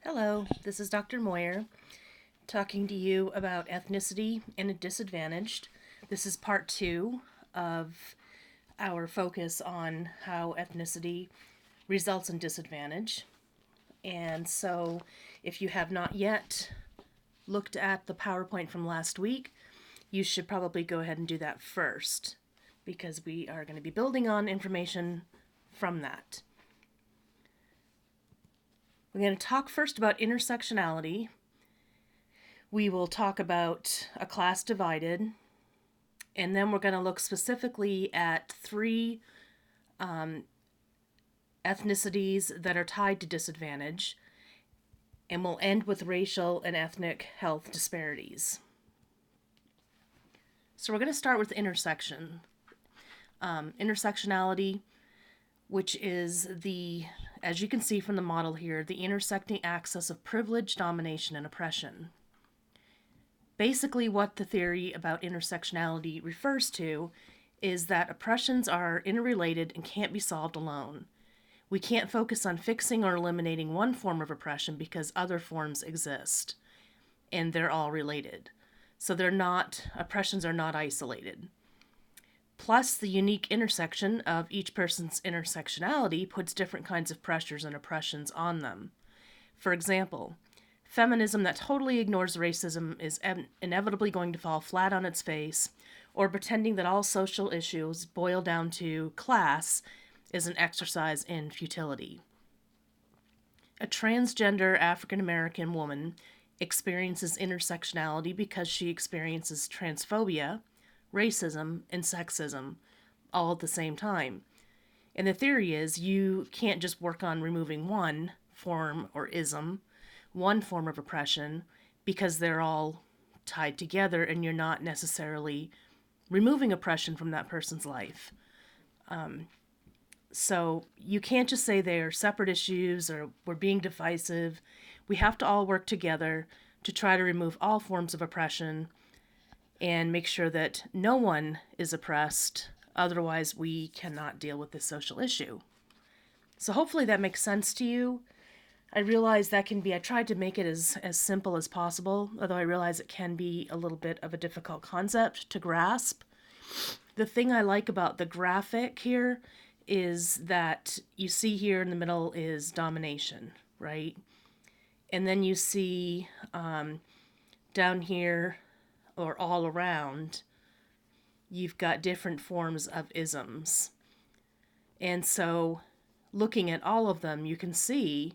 Hello, this is Dr. Moyer talking to you about ethnicity and disadvantaged. This is part two of our focus on how ethnicity results in disadvantage. And so, if you have not yet looked at the PowerPoint from last week, you should probably go ahead and do that first because we are going to be building on information from that. We're going to talk first about intersectionality. We will talk about a class divided, and then we're going to look specifically at three ethnicities that are tied to disadvantage, and we'll end with racial and ethnic health disparities. So we're going to start with intersection. Intersectionality, which is as you can see from the model here, the intersecting axis of privilege, domination, and oppression. Basically, what the theory about intersectionality refers to is that oppressions are interrelated and can't be solved alone. We can't focus on fixing or eliminating one form of oppression because other forms exist, and they're all related. So oppressions are not isolated. Plus, the unique intersection of each person's intersectionality puts different kinds of pressures and oppressions on them. For example, feminism that totally ignores racism is inevitably going to fall flat on its face, or pretending that all social issues boil down to class is an exercise in futility. A transgender African American woman experiences intersectionality because she experiences transphobia, racism, and sexism all at the same time. And the theory is you can't just work on removing one form or ism, one form of oppression, because they're all tied together and you're not necessarily removing oppression from that person's life. So you can't just say they are separate issues or we're being divisive. We have to all work together to try to remove all forms of oppression and make sure that no one is oppressed. Otherwise, we cannot deal with this social issue. So hopefully that makes sense to you. I realize I tried to make it as simple as possible, although I realize it can be a little bit of a difficult concept to grasp. The thing I like about the graphic here is that you see here in the middle is domination, right? And then you see down here, or all around, you've got different forms of isms. And so looking at all of them, you can see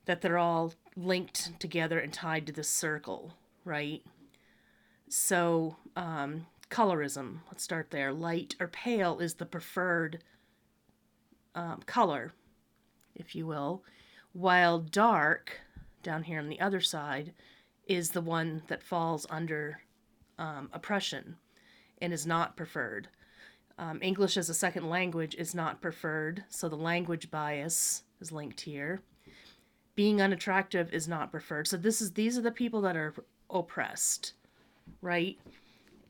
that they're all linked together and tied to this circle, right? So colorism, let's start there. Light or pale is the preferred color, if you will, while dark, down here on the other side, is the one that falls under oppression and is not preferred. English as a second language is not preferred, so the language bias is linked here. Being unattractive is not preferred. So these are the people that are oppressed, right?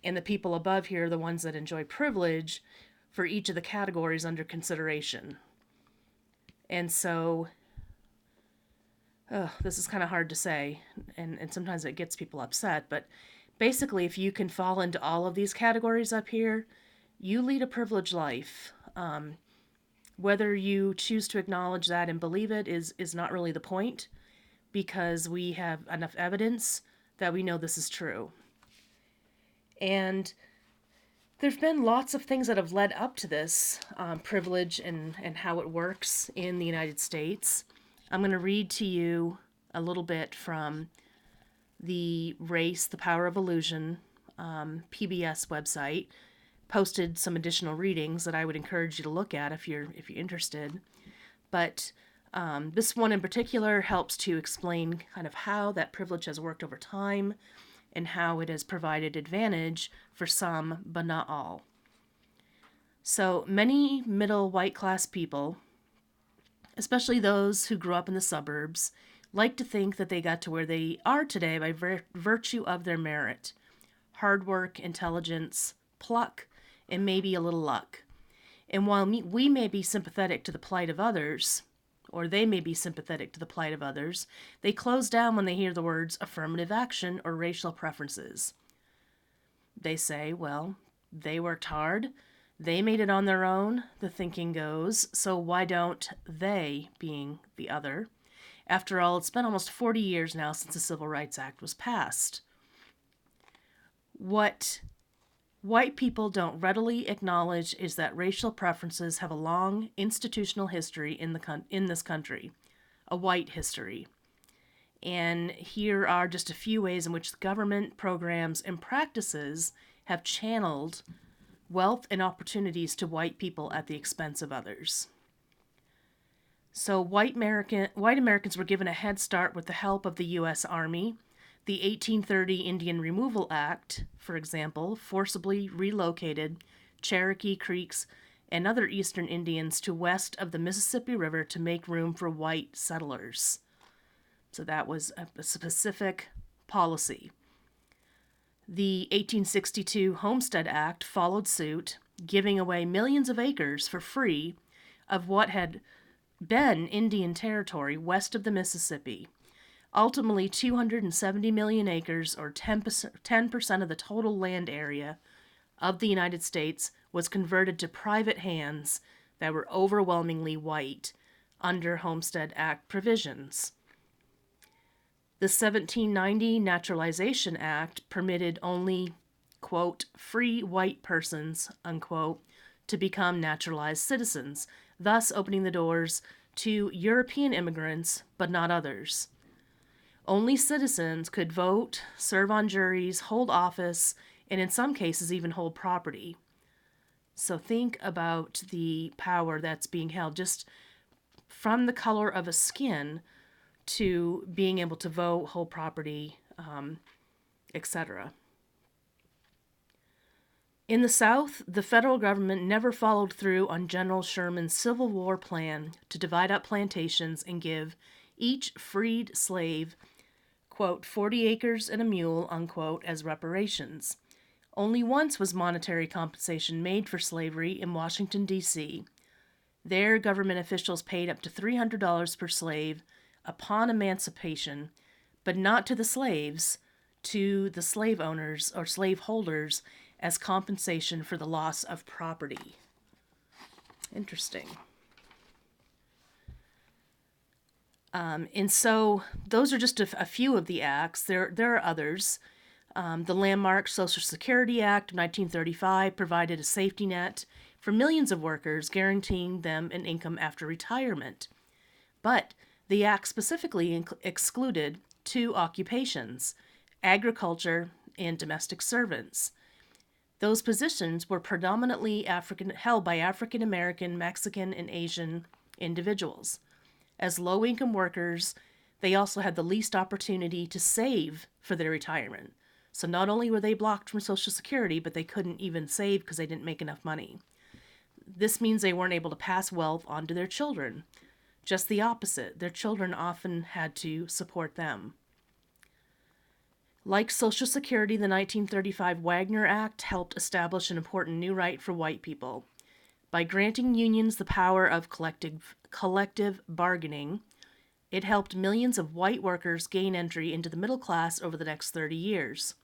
And the people above here are the ones that enjoy privilege for each of the categories under consideration. And so this is kind of hard to say, and sometimes it gets people upset, but basically, if you can fall into all of these categories up here, you lead a privileged life. Whether you choose to acknowledge that and believe it is not really the point, because we have enough evidence that we know this is true. And there's been lots of things that have led up to this privilege and how it works in the United States. I'm going to read to you a little bit from the Race, the Power of Illusion PBS website. Posted some additional readings that I would encourage you to look at if you're interested. But this one in particular helps to explain kind of how that privilege has worked over time and how it has provided advantage for some, but not all. So many middle white class people, especially those who grew up in the suburbs, like to think that they got to where they are today by virtue of their merit, hard work, intelligence, pluck, and maybe a little luck. And while we may be sympathetic to the plight of others, or they may be sympathetic to the plight of others, they close down when they hear the words affirmative action or racial preferences. They say, well, they worked hard, they made it on their own, the thinking goes, so why don't they, being the other? After all, it's been almost 40 years now since the Civil Rights Act was passed. What white people don't readily acknowledge is that racial preferences have a long institutional history in this country, a white history. And here are just a few ways in which the government programs and practices have channeled wealth and opportunities to white people at the expense of others. So white Americans were given a head start with the help of the U.S. Army. The 1830 Indian Removal Act, for example, forcibly relocated Cherokee, Creeks, and other eastern Indians to west of the Mississippi River to make room for white settlers. So that was a specific policy. The 1862 Homestead Act followed suit, giving away millions of acres for free of what had been Indian territory west of the Mississippi. Ultimately, 270 million acres, or 10% of the total land area of the United States, was converted to private hands that were overwhelmingly white under Homestead Act provisions. The 1790 Naturalization Act permitted only, quote, free white persons, unquote, to become naturalized citizens, thus opening the doors to European immigrants, but not others. Only citizens could vote, serve on juries, hold office, and in some cases even hold property. So think about the power that's being held just from the color of a skin to being able to vote, hold property, etc. In the South, the federal government never followed through on General Sherman's Civil War plan to divide up plantations and give each freed slave, quote, 40 acres and a mule, unquote, as reparations. Only once was monetary compensation made for slavery in Washington, D.C. There, government officials paid up to $300 per slave upon emancipation, but not to the slaves, to the slave owners or slave holders as compensation for the loss of property. Interesting. And so those are just a few of the acts. There are others. The landmark Social Security Act of 1935 provided a safety net for millions of workers, guaranteeing them an income after retirement. But the act specifically excluded two occupations, agriculture and domestic servants. Those positions were predominantly held by African American, Mexican, and Asian individuals. As low-income workers, they also had the least opportunity to save for their retirement. So not only were they blocked from Social Security, but they couldn't even save because they didn't make enough money. This means they weren't able to pass wealth on to their children. Just the opposite. Their children often had to support them. Like Social Security, the 1935 Wagner Act helped establish an important new right for white people. By granting unions the power of collective bargaining, it helped millions of white workers gain entry into the middle class over the next 30 years.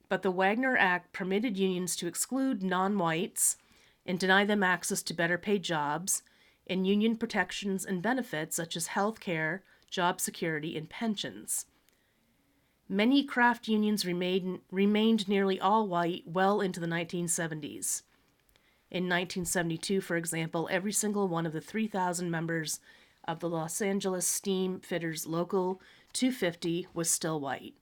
But the Wagner Act permitted unions to exclude non-whites and deny them access to better paid jobs and union protections and benefits such as health care, job security, and pensions. Many craft unions remained nearly all white well into the 1970s. In 1972, for example, every single one of the 3,000 members of the Los Angeles Steam Fitters Local 250 was still white.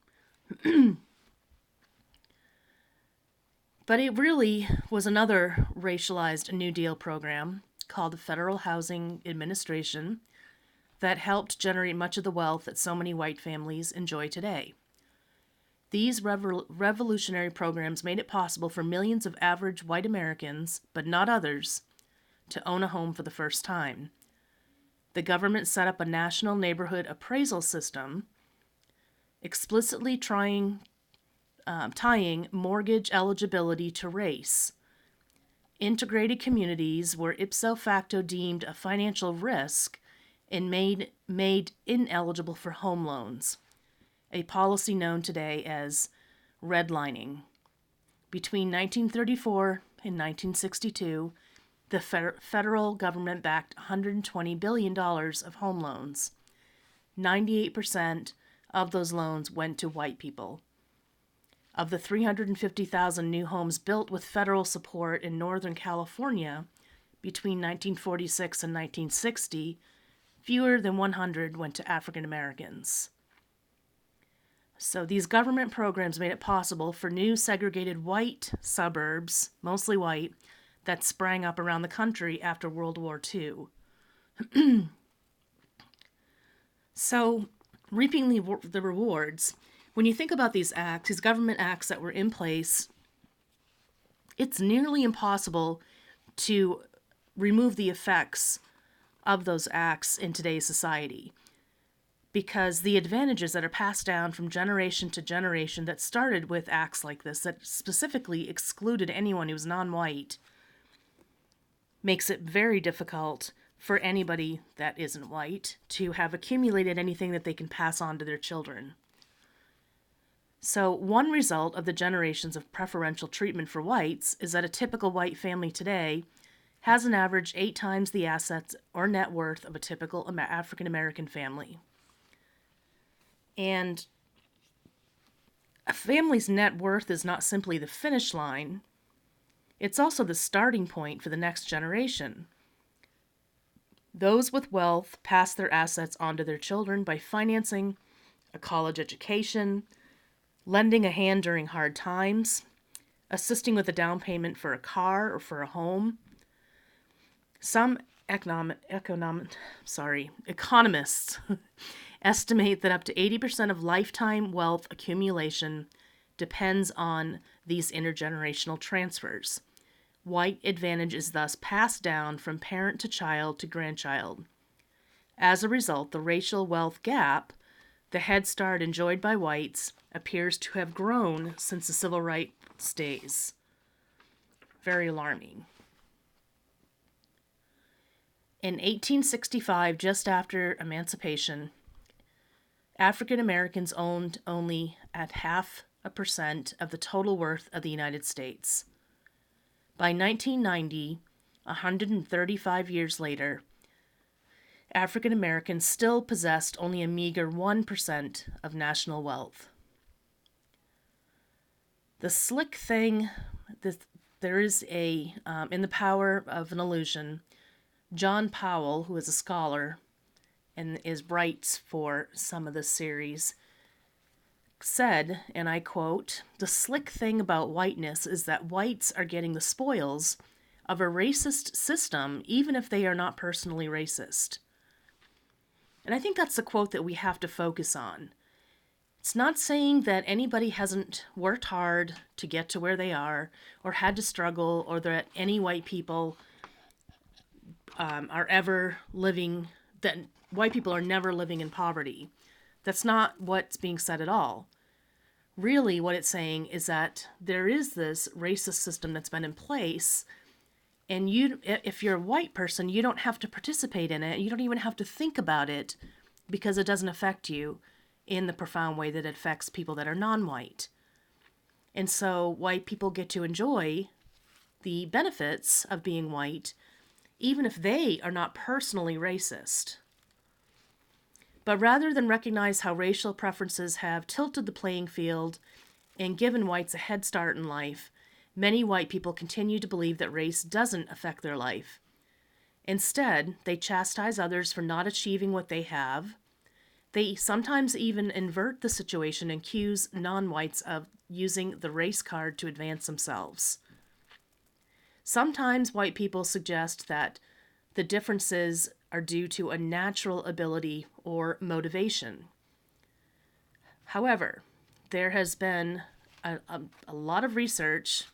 But it really was another racialized New Deal program called the Federal Housing Administration that helped generate much of the wealth that so many white families enjoy today. These revolutionary programs made it possible for millions of average white Americans, but not others, to own a home for the first time. The government set up a national neighborhood appraisal system, explicitly tying mortgage eligibility to race. Integrated communities were ipso facto deemed a financial risk and made ineligible for home loans, a policy known today as redlining. Between 1934 and 1962, the federal government backed $120 billion of home loans. 98% of those loans went to white people. Of the 350,000 new homes built with federal support in Northern California between 1946 and 1960, fewer than 100 went to African Americans. So these government programs made it possible for new segregated white suburbs, mostly white, that sprang up around the country after World War II. So, reaping the rewards, when you think about these acts, these government acts that were in place, it's nearly impossible to remove the effects of those acts in today's society, because the advantages that are passed down from generation to generation that started with acts like this, that specifically excluded anyone who was non-white, makes it very difficult for anybody that isn't white to have accumulated anything that they can pass on to their children. So one result of the generations of preferential treatment for whites is that a typical white family today has an average 8 times the assets or net worth of a typical African American family. And a family's net worth is not simply the finish line, it's also the starting point for the next generation. Those with wealth pass their assets on to their children by financing a college education, lending a hand during hard times, assisting with a down payment for a car or for a home. Some economists estimate that up to 80% of lifetime wealth accumulation depends on these intergenerational transfers. White advantage is thus passed down from parent to child to grandchild. As a result, the racial wealth gap, the head start enjoyed by whites, appears to have grown since the civil rights days. Very alarming. In 1865, just after emancipation, African Americans owned only at 0.5% of the total worth of the United States. By 1990, 135 years later, African Americans still possessed only a meager 1% of national wealth. The slick thing, there is in The Power of an Illusion, John Powell, who is a scholar and writes for some of the series, said, and I quote, "The slick thing about whiteness is that whites are getting the spoils of a racist system even if they are not personally racist." And I think that's the quote that we have to focus on. It's not saying that anybody hasn't worked hard to get to where they are or had to struggle, or that any white people are ever living, that white people are never living in poverty. That's not what's being said at all. Really, what it's saying is that there is this racist system that's been in place, and if you're a white person, you don't have to participate in it. You don't even have to think about it, because it doesn't affect you in the profound way that it affects people that are non-white. And so white people get to enjoy the benefits of being white, even if they are not personally racist. But rather than recognize how racial preferences have tilted the playing field and given whites a head start in life, many white people continue to believe that race doesn't affect their life. Instead, they chastise others for not achieving what they have. They sometimes even invert the situation and accuse non-whites of using the race card to advance themselves. Sometimes white people suggest that the differences are due to a natural ability or motivation. However, there has been a lot of research,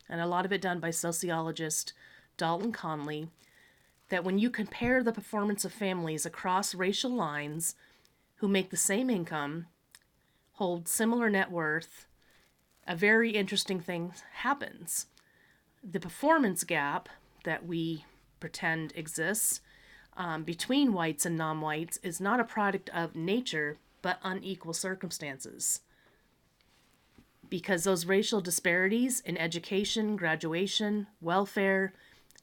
and a lot of it done by sociologist Dalton Conley, that when you compare the performance of families across racial lines who make the same income, hold similar net worth, a very interesting thing happens. The performance gap that we pretend exists between whites and non-whites is not a product of nature, but unequal circumstances. Because those racial disparities in education, graduation, welfare,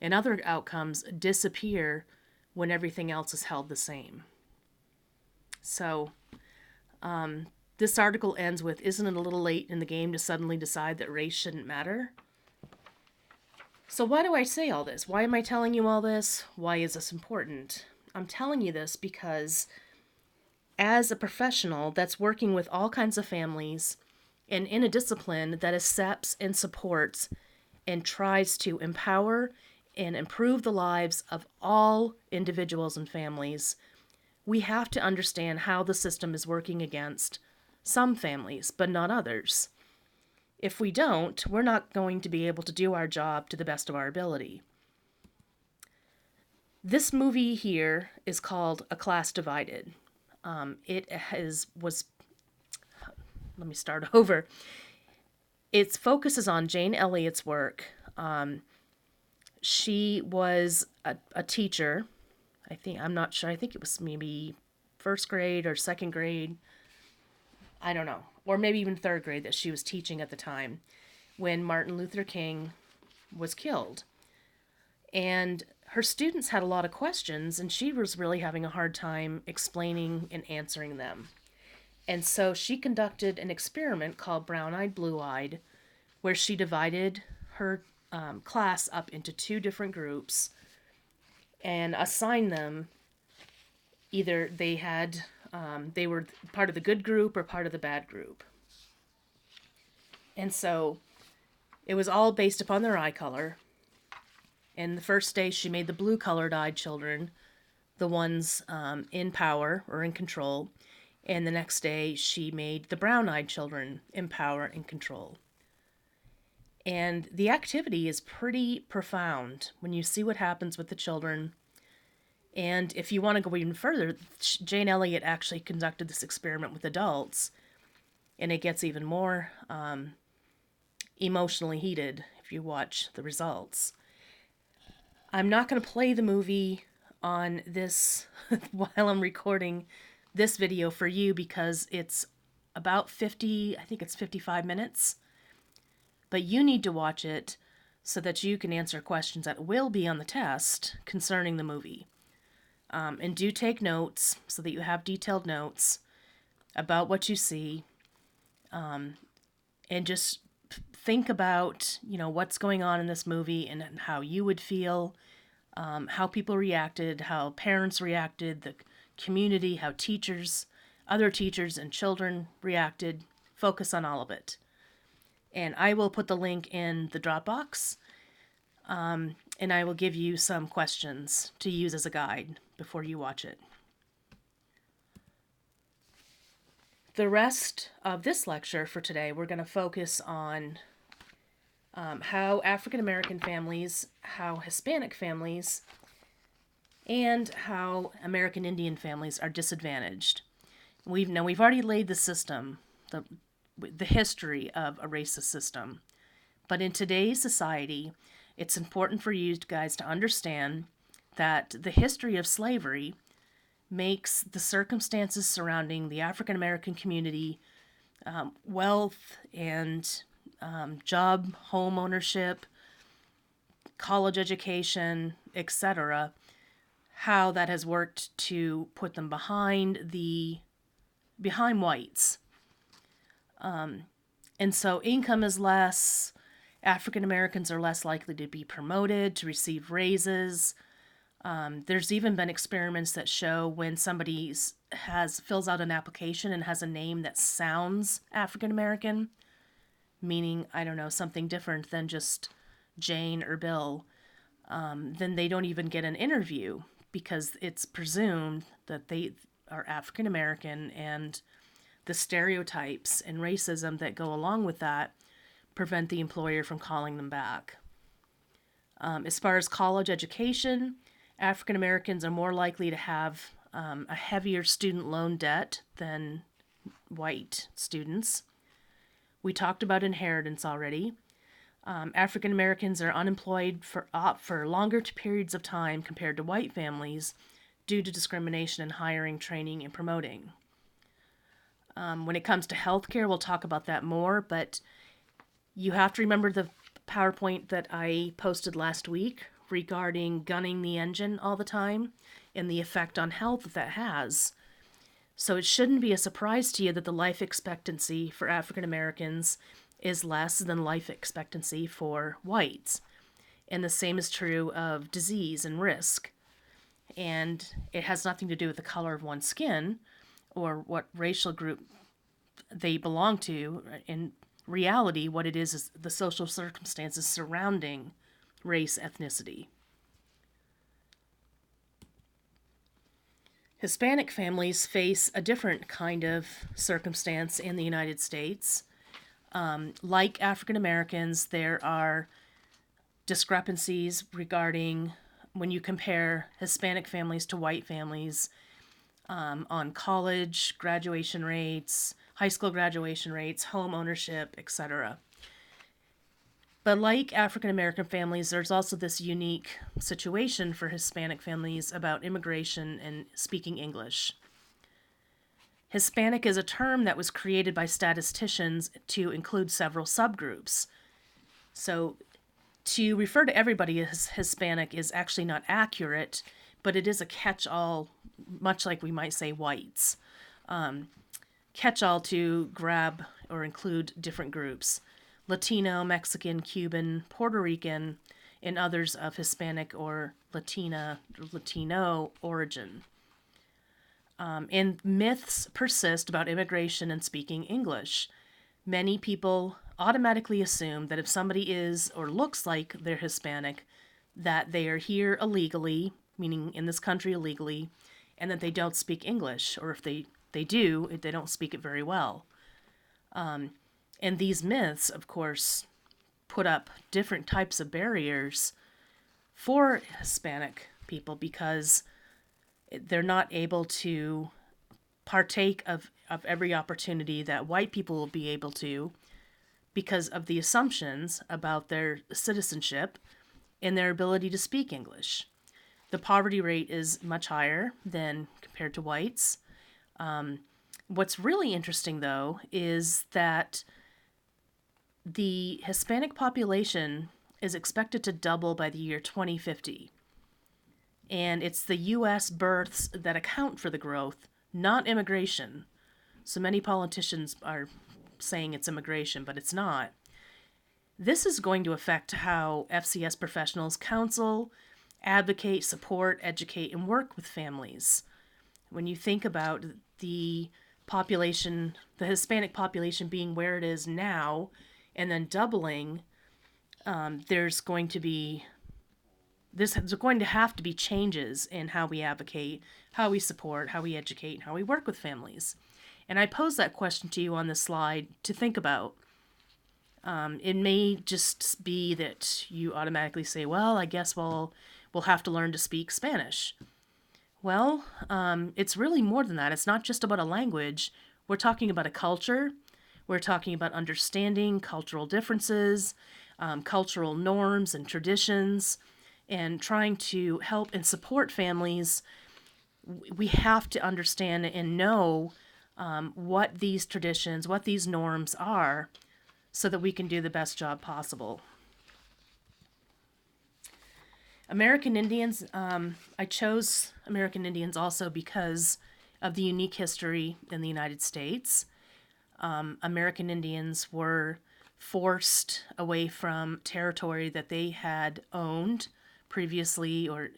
and other outcomes disappear when everything else is held the same. So, this article ends with, isn't it a little late in the game to suddenly decide that race shouldn't matter? So why do I say all this? Why am I telling you all this? Why is this important? I'm telling you this because as a professional that's working with all kinds of families and in a discipline that accepts and supports and tries to empower and improve the lives of all individuals and families, we have to understand how the system is working against some families, but not others. If we don't, we're not going to be able to do our job to the best of our ability. This movie here is called A Class Divided. Let me start over. It focuses on Jane Elliott's work. She was a teacher. I'm not sure. I think it was maybe first grade or second grade. I don't know. Or maybe even third grade that she was teaching at the time when Martin Luther King was killed. And her students had a lot of questions, and she was really having a hard time explaining and answering them. And so she conducted an experiment called Brown-Eyed, Blue-Eyed, where she divided her class up into two different groups and assigned them either they were part of the good group or part of the bad group. And so it was all based upon their eye color. And the first day she made the blue-colored eyed children the ones in power or in control. And the next day she made the brown-eyed children in power and control. And the activity is pretty profound when you see what happens with the children. And if you want to go even further, Jane Elliott actually conducted this experiment with adults, and it gets even more emotionally heated if you watch the results. I'm not going to play the movie on this while I'm recording this video for you because it's about 55 minutes. But you need to watch it so that you can answer questions that will be on the test concerning the movie. And do take notes so that you have detailed notes about what you see. And just think about, what's going on in this movie and how you would feel, how people reacted, how parents reacted, the community, how other teachers and children reacted. Focus on all of it. And I will put the link in the Dropbox, and I will give you some questions to use as a guide before you watch it. The rest of this lecture for today, we're going to focus on how African American families, how Hispanic families, and how American Indian families are disadvantaged. We've already laid the system, the history of a racist system. But in today's society, it's important for you guys to understand that the history of slavery makes the circumstances surrounding the African American community, wealth and job, home ownership, college education, etc., how that has worked to put them behind whites. And so income is less, African Americans are less likely to be promoted, to receive raises. There's even been experiments that show when somebody fills out an application and has a name that sounds African American, meaning, something different than just Jane or Bill, then they don't even get an interview because it's presumed that they are African American, and the stereotypes and racism that go along with that prevent the employer from calling them back. As far as college education, African Americans are more likely to have a heavier student loan debt than white students. We talked about inheritance already. African Americans are unemployed for longer periods of time compared to white families due to discrimination in hiring, training, and promoting. When it comes to healthcare, we'll talk about that more, but you have to remember the PowerPoint that I posted last week regarding gunning the engine all the time and the effect on health that has. So it shouldn't be a surprise to you that the life expectancy for African Americans is less than life expectancy for whites. And the same is true of disease and risk. And it has nothing to do with the color of one's skin or what racial group they belong to. In reality, what it is the social circumstances surrounding race, ethnicity. Hispanic families face a different kind of circumstance in the United States. Like African Americans, there are discrepancies regarding when you compare Hispanic families to white families on college graduation rates, high school graduation rates, home ownership, etc. But like African American families, there's also this unique situation for Hispanic families about immigration and speaking English. Hispanic is a term that was created by statisticians to include several subgroups. So to refer to everybody as Hispanic is actually not accurate, but it is a catch-all, much like we might say whites. Catch-all to grab or include different groups. Latino, Mexican, Cuban, Puerto Rican, and others of Hispanic or Latino origin. And myths persist about immigration and speaking English. Many people automatically assume that if somebody is or looks like they're Hispanic, that they are here illegally, meaning in this country illegally, and that they don't speak English, or if they do, they don't speak it very well. And these myths, of course, put up different types of barriers for Hispanic people because they're not able to partake of every opportunity that white people will be able to because of the assumptions about their citizenship and their ability to speak English. The poverty rate is much higher than compared to whites. What's really interesting, though, is that the Hispanic population is expected to double by the year 2050. And it's the U.S. births that account for the growth, not immigration. So many politicians are saying it's immigration, but it's not. This is going to affect how FCS professionals counsel, advocate, support, educate, and work with families. When you think about the population, the Hispanic population being where it is now, and then doubling, there's going to have to be changes in how we advocate, how we support, how we educate, and how we work with families. And I pose that question to you on this slide to think about. It may just be that you automatically say, well, I guess we'll have to learn to speak Spanish. Well, it's really more than that. It's not just about a language. We're talking about a culture. We're talking about understanding cultural differences, cultural norms and traditions, and trying to help and support families. We have to understand and know what these traditions, what these norms are, so that we can do the best job possible. American Indians, I chose American Indians also because of the unique history in the United States. American Indians were forced away from territory that they had owned previously, or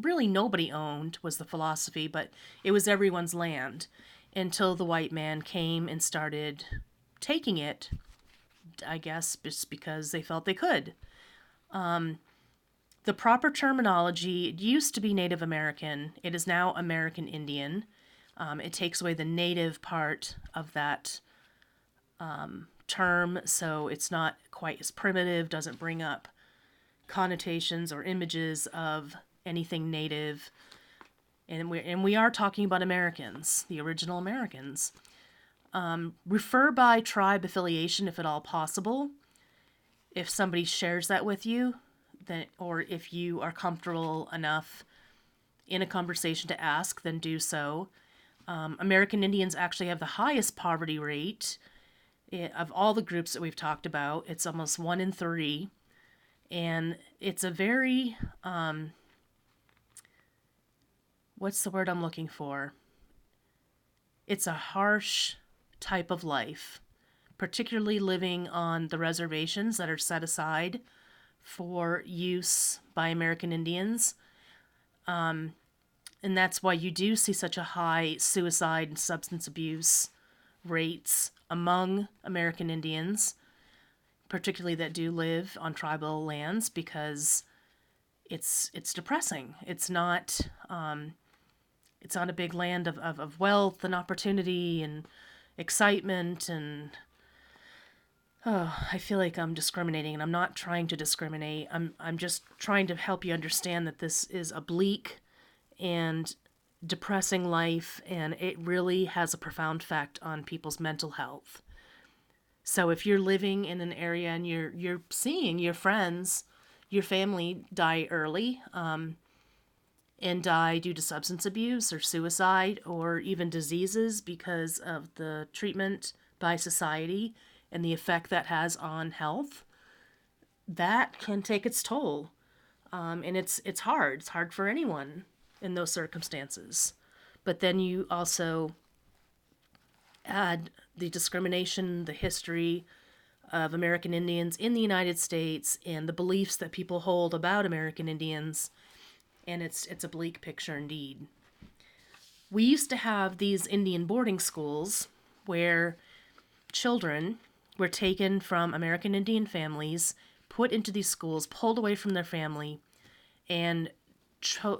really nobody owned was the philosophy, but it was everyone's land until the white man came and started taking it, I guess, just because they felt they could. The proper terminology, it used to be Native American. It is now American Indian. It takes away the native part of that term, so it's not quite as primitive, doesn't bring up connotations or images of anything native. And we are talking about Americans, the original Americans. Refer by tribe affiliation if at all possible. If somebody shares that with you, then, or if you are comfortable enough in a conversation to ask, then do so. American Indians actually have the highest poverty rate of all the groups that we've talked about. It's almost 1 in 3. And it's a very, what's the word I'm looking for? It's a harsh type of life, particularly living on the reservations that are set aside for use by American Indians. And that's why you do see such a high suicide and substance abuse rates among American Indians, particularly that do live on tribal lands, because it's depressing. It's not a big land of wealth and opportunity and excitement, and I feel like I'm discriminating, and I'm not trying to discriminate. I'm just trying to help you understand that this is a bleak and depressing life, and it really has a profound effect on people's mental health. So if you're living in an area and you're seeing your friends, your family die early, and die due to substance abuse or suicide or even diseases because of the treatment by society and the effect that has on health, that can take its toll. And it's hard. It's hard for anyone in those circumstances. But then you also add the discrimination, the history of American Indians in the United States, and the beliefs that people hold about American Indians, and it's a bleak picture indeed. We used to have these Indian boarding schools where children were taken from American Indian families, put into these schools, pulled away from their family, and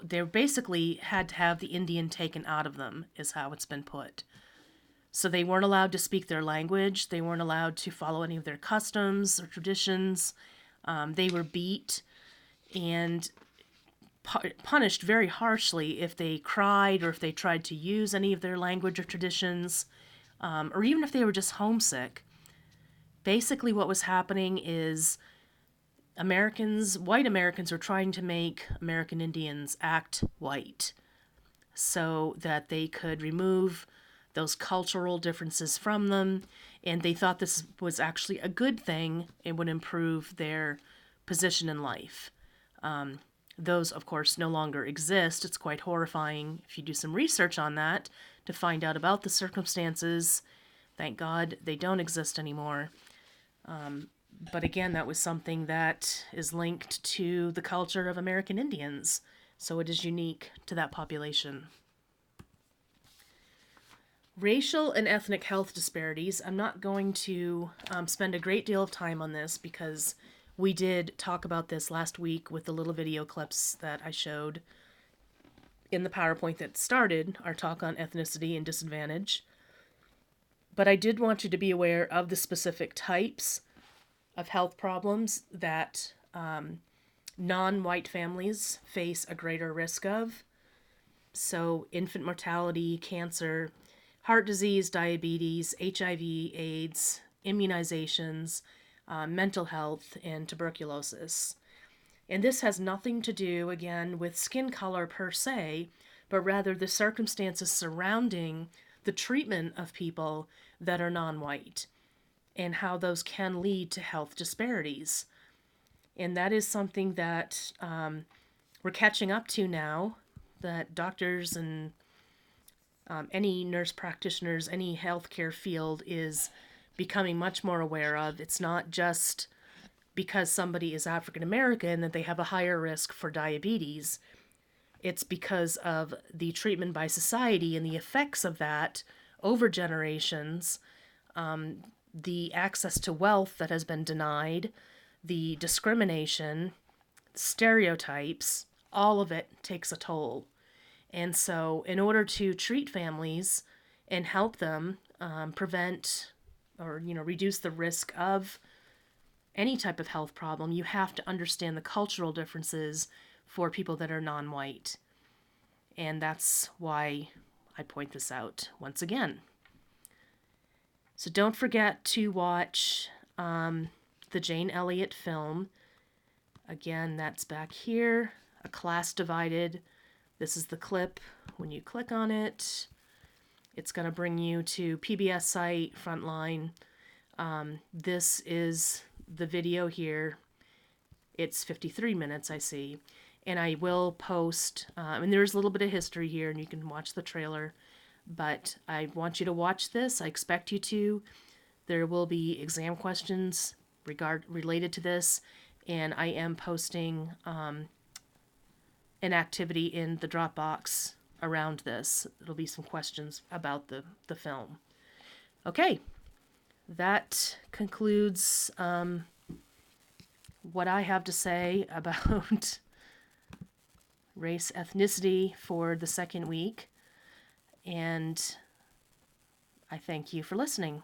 they basically had to have the Indian taken out of them, is how it's been put. So they weren't allowed to speak their language. They weren't allowed to follow any of their customs or traditions. They were beat and punished very harshly if they cried or if they tried to use any of their language or traditions, or even if they were just homesick. Basically what was happening is white Americans were trying to make American Indians act white so that they could remove those cultural differences from them, and they thought this was actually a good thing. It would improve their position in life. Those, of course, no longer exist. It's quite horrifying if you do some research on that to find out about the circumstances. Thank God they don't exist anymore. But again, that was something that is linked to the culture of American Indians, so it is unique to that population. Racial and ethnic health disparities. I'm not going to spend a great deal of time on this because we did talk about this last week with the little video clips that I showed in the PowerPoint that started our talk on ethnicity and disadvantage. But I did want you to be aware of the specific types of health problems that non-white families face a greater risk of. So infant mortality, cancer, heart disease, diabetes, HIV, AIDS, immunizations, mental health, and tuberculosis. And this has nothing to do, again, with skin color per se, but rather the circumstances surrounding the treatment of people that are non-white and how those can lead to health disparities. And that is something that we're catching up to now, that doctors and any nurse practitioners, any healthcare field is becoming much more aware of. It's not just because somebody is African American that they have a higher risk for diabetes. It's because of the treatment by society and the effects of that over generations, the access to wealth that has been denied, the discrimination, stereotypes, all of it takes a toll. And so in order to treat families and help them prevent or reduce the risk of any type of health problem, you have to understand the cultural differences for people that are non-white. And that's why I point this out once again. So don't forget to watch the Jane Elliott film. Again, that's back here, A Class Divided. This is the clip. When you click on it, it's going to bring you to PBS site, Frontline. This is the video here. It's 53 minutes, I see. And I will post, and there's a little bit of history here, and you can watch the trailer. But I want you to watch this. I expect you to. There will be exam questions related to this, and I am posting an activity in the Dropbox around this. It'll be some questions about the film. Okay, that concludes what I have to say about race ethnicity for the second week, and I thank you for listening.